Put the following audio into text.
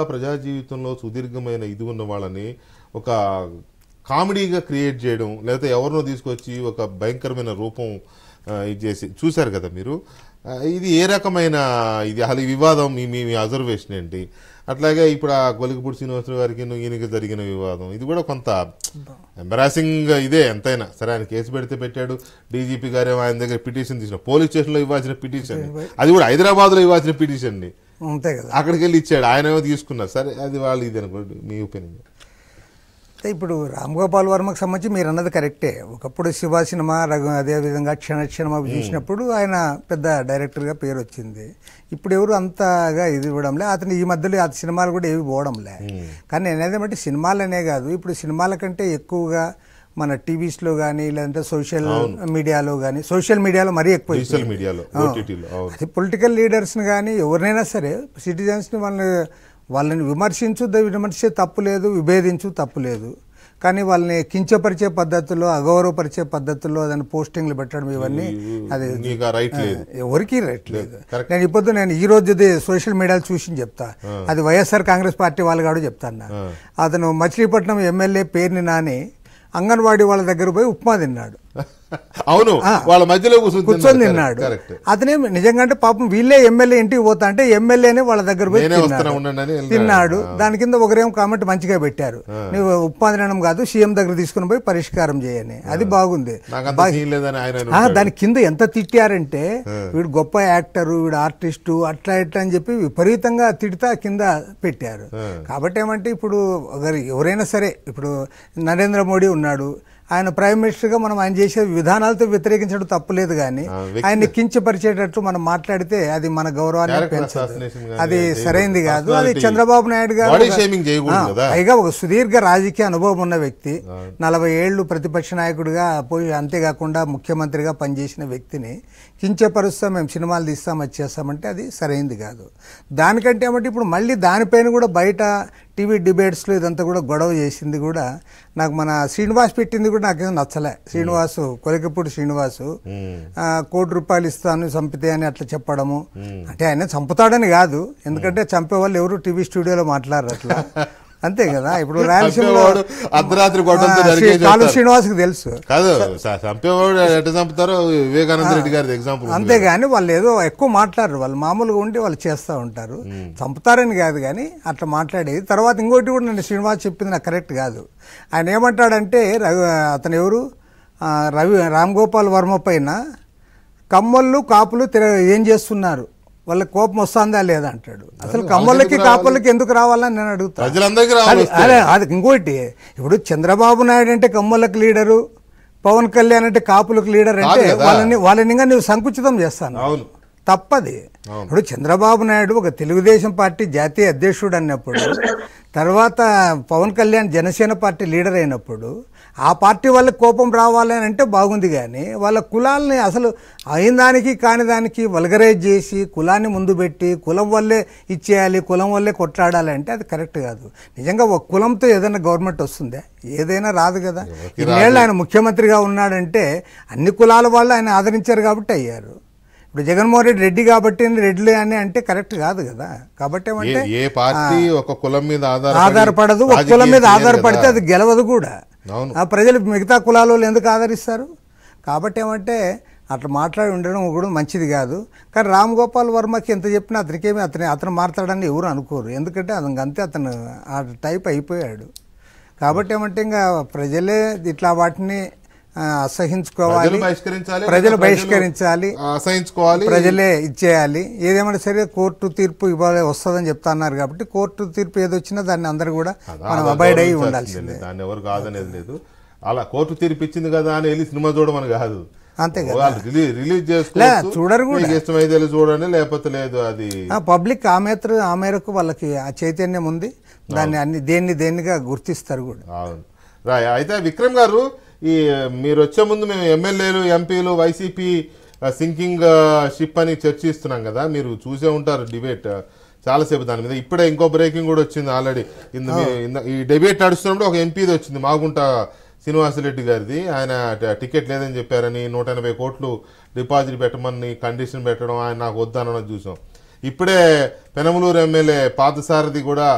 ప్రజా జీవితంలో సుదీర్ఘమైన ఇది ఉన్న వాళ్ళని ఒక కామెడీగా క్రియేట్ చేయడం లేకపోతే ఎవరినో తీసుకొచ్చి ఒక భయంకరమైన రూపం ఇది చేసి చూశారు కదా మీరు. ఇది ఏ రకమైన ఇది అసలు ఈ వివాదం మీ అబ్జర్వేషన్ ఏంటి? అట్లాగే ఇప్పుడు ఆ గొలికపూడి శ్రీనివాసరావు గారికి ఈయనకి జరిగిన వివాదం ఇది కూడా కొంత ఎంబరాసింగ్ ఇదే. ఎంతైనా సరే ఆయన కేసు పెడితే పెట్టాడు, డీజీపీ గారు ఆయన దగ్గర పిటిషన్ తీసిన, పోలీస్ స్టేషన్లో ఇవ్వాల్సిన పిటిషన్, అది కూడా హైదరాబాద్లో ఇవ్వాల్సిన పిటిషన్ ని అంతే కదా, అక్కడికి వెళ్ళి ఇచ్చాడు, ఆయన ఏమో తీసుకున్నారు. సరే అది వాళ్ళు ఇది అనుకోండి, మీ ఒపీనియన్. ఇప్పుడు రామ్ గోపాల్ వర్మకు సంబంధించి మీరు అన్నది కరెక్టే. ఒకప్పుడు శివ సినిమా అదేవిధంగా క్షణ చూసినప్పుడు ఆయన పెద్ద డైరెక్టర్గా పేరు వచ్చింది. ఇప్పుడు ఎవరు అంతగా ఇది ఇవ్వడంలే, అతను ఈ మధ్యలో ఆ సినిమాలు కూడా ఏవి పోవడంలే. కానీ నేనేదేమంటే సినిమాలనే కాదు, ఇప్పుడు సినిమాల కంటే ఎక్కువగా మన టీవీస్లో కానీ లేదంటే సోషల్ మీడియాలో కానీ, సోషల్ మీడియాలో మరీ ఎక్కువ, అది పొలిటికల్ లీడర్స్ని కానీ ఎవరినైనా సరే సిటిజన్స్ని వాళ్ళని విమర్శించే తప్పు లేదు, విభేదించు తప్పు లేదు. కానీ వాళ్ళని కించపరిచే పద్ధతుల్లో, అగౌరవపరిచే పద్ధతుల్లో దాన్ని పోస్టింగ్లు పెట్టడం ఇవన్నీ అది ఎవరికి రైట్ లేదు. నేను ఇప్పుడు ఈ రోజుది సోషల్ మీడియాలో చూసి చెప్తా, అది వైఎస్ఆర్ కాంగ్రెస్ పార్టీ వాళ్ళు కూడా చెప్తాను. అతను మచిలీపట్నం ఎమ్మెల్యే పేరుని నాని అంగన్వాడీ వాళ్ళ దగ్గర పోయి ఉప్మా తిన్నాడు. అవును, వాళ్ళ మధ్యలో కూర్చొని తిన్నాడు. అతనే నిజంగా అంటే పాపం వీళ్ళే ఎమ్మెల్యే ఇంటికి పోతా అంటే ఎమ్మెల్యేనే వాళ్ళ దగ్గర పోయి తిన్నాడు. దాని కింద ఒకరేమో కామెంట్ మంచిగా పెట్టారు, నువ్వు ఉప్మా తినడం కాదు సీఎం దగ్గర తీసుకుని పోయి పరిష్కారం చేయని. అది బాగుంది. దాని కింద ఎంత తిట్టారంటే వీడు గొప్ప యాక్టరు, వీడు ఆర్టిస్టు, అట్లా ఇట్లా అని చెప్పి విపరీతంగా తిడతా కింద పెట్టారు. కాబట్టి ఏమంటే ఇప్పుడు ఎవరైనా సరే, ఇప్పుడు నరేంద్ర మోడీ ఉన్నాడు, ఆయన ప్రైమ్ మినిస్టర్గా మనం ఆయన చేసే విధానాలతో వ్యతిరేకించడం తప్పులేదు. కానీ ఆయన్ని కించపరిచేటట్టు మనం మాట్లాడితే అది మన గౌరవాన్ని పెంచదు, అది సరైనది కాదు. అది చంద్రబాబు నాయుడు గారు పైగా ఒక సుదీర్ఘ రాజకీయ అనుభవం ఉన్న వ్యక్తి, 40 ఏళ్లు ప్రతిపక్ష నాయకుడిగా పోయి అంతేకాకుండా ముఖ్యమంత్రిగా పనిచేసిన వ్యక్తిని కించపరుస్తాం, మేము సినిమాలు తీస్తాం, అది చేస్తామంటే అది సరైనది కాదు. దానికంటే ఏమంటే ఇప్పుడు మళ్ళీ దానిపైన కూడా బయట టీవీ డిబేట్స్లో ఇదంతా కూడా గొడవ చేసింది కూడా నాకు మన శ్రీనివాస్ పెట్టింది కూడా నాకేం నచ్చలే. శ్రీనివాసు, కొలికపూడి శ్రీనివాసు ₹1 కోటి ఇస్తాను చంపితే అని అట్లా చెప్పడము, అంటే ఆయన చంపుతాడని కాదు, ఎందుకంటే చంపే వాళ్ళు ఎవరు టీవీ స్టూడియోలో మాట్లాడరు అట్లా, అంతే కదా. ఇప్పుడు రాయలసీమలో అర్ధరాత్రి కాలు శ్రీనివాస్కి తెలుసు వివేకానంద రెడ్డి గారి ఎగ్జాంపుల్. అంతేగాని వాళ్ళు ఏదో ఎక్కువ మాట్లాడరు, వాళ్ళు మామూలుగా ఉండి వాళ్ళు చేస్తూ ఉంటారు. చంపుతారని కాదు కానీ అట్లా మాట్లాడేది. తర్వాత ఇంకోటి కూడా నేను శ్రీనివాస్ చెప్పింది నాకు కరెక్ట్ కాదు. ఆయన ఏమంటాడంటే అతను ఎవరు రామ్ గోపాల్ వర్మ పైన కమ్మళ్ళు కాపులు ఏం చేస్తున్నారు, వాళ్ళకి కోపం వస్తుందా లేదా అంటాడు. అసలు కమ్మలకి కాపులకి ఎందుకు రావాలని నేను అడుగుతాను. అది ఇంకోటి, ఇప్పుడు చంద్రబాబు నాయుడు అంటే కమ్మలకు లీడరు, పవన్ కళ్యాణ్ అంటే కాపులకు లీడర్ అంటే వాళ్ళని ఇంకా నువ్వు సంకుచితం చేస్తాను, తప్పది. ఇప్పుడు చంద్రబాబు నాయుడు ఒక తెలుగుదేశం పార్టీ జాతీయ అధ్యక్షుడు అన్నప్పుడు, తర్వాత పవన్ కళ్యాణ్ జనసేన పార్టీ లీడర్ అయినప్పుడు ఆ పార్టీ వాళ్ళకి కోపం రావాలని అంటే బాగుంది. కానీ వాళ్ళ కులాలని అసలు అయిన దానికి కాని దానికి వల్గరైజ్ చేసి కులాన్ని ముందు పెట్టి కులం వల్లే ఇచ్చేయాలి, కులం వల్లే కొట్లాడాలంటే అది కరెక్ట్ కాదు. నిజంగా ఒక కులంతో ఏదైనా గవర్నమెంట్ వస్తుందా? ఏదైనా రాదు కదా. ఇన్నేళ్ళు ఆయన ముఖ్యమంత్రిగా ఉన్నాడంటే అన్ని కులాల వాళ్ళు ఆయన ఆదరించారు కాబట్టి అయ్యారు. ఇప్పుడు జగన్మోహన్ రెడ్డి రెడ్డి కాబట్టి రెడ్లే అని అంటే కరెక్ట్ కాదు కదా. కాబట్టి ఏమంటే ఒక కులం మీద ఆధారపడదు, ఒక కులం మీద ఆధారపడితే అది గెలవదు కూడా. ఆ ప్రజలు మిగతా కులాల వాళ్ళు ఎందుకు ఆదరిస్తారు? కాబట్టి ఏమంటే అట్లా మాట్లాడి ఉండడం కూడా మంచిది కాదు. కానీ రామ్ గోపాల్ వర్మకి ఎంత చెప్పినా అతనికేమి అతను మాట్లాడని ఎవరు అనుకోరు, ఎందుకంటే అంతే అతను ఆ టైప్ అయిపోయాడు. కాబట్టి ఏమంటే ఇంకా ప్రజలే ఇట్లా వాటిని అసహించుకోవాలి, ప్రజలు బహిష్కరించాలి, ప్రజలే ఇచ్చేయాలి. ఏదేమైనా సరే కోర్టు తీర్పు ఇవ్వాలి వస్తుందని చెప్తా అన్నారు కాబట్టి కోర్టు తీర్పు ఏదొచ్చినా దాన్ని అందరూ కూడా మనం అబాయిడ్ అయ్యి ఉండాల్సిందే. దాన్ని ఎవరు కాదనేది లేదు. అలా కోర్టు తీర్పు ఇచ్చింది కదా అని వెళ్ళి సినిమా చూడమని కాదు, అంతే కదా. రిలీజ్ చేసుకోవచ్చు, చూడరు కూడా, ఇష్టమైతే చూడండి, లేకపోతే లేదు. అది పబ్లిక్ ఆ మేరకు వాళ్ళకి ఆ చైతన్యం ఉంది, దాన్ని అన్ని దేన్నిగా గుర్తిస్తారు కూడా. అవును. అయితే విక్రమ్ గారు, మీరు వచ్చే ముందు మేము ఎమ్మెల్యేలు, ఎంపీలు, వైసీపీ సింకింగ్ షిప్ అని చర్చిస్తున్నాం కదా, మీరు చూసే ఉంటారు డిబేట్ చాలాసేపు దాని మీద. ఇప్పుడే ఇంకో బ్రేకింగ్ కూడా వచ్చింది ఆల్రెడీ. ఈ డిబేట్ నడుస్తున్నప్పుడు ఒక ఎంపీది వచ్చింది, మాగుంట శ్రీనివాసరెడ్డి గారిది. ఆయన టికెట్ లేదని చెప్పారని 180 కోట్లు డిపాజిట్ పెట్టమని కండిషన్ పెట్టడం, ఆయన నాకు వద్దనడం చూసాం. ఇప్పుడే పెనమలూరు ఎమ్మెల్యే పార్థసారథి కూడా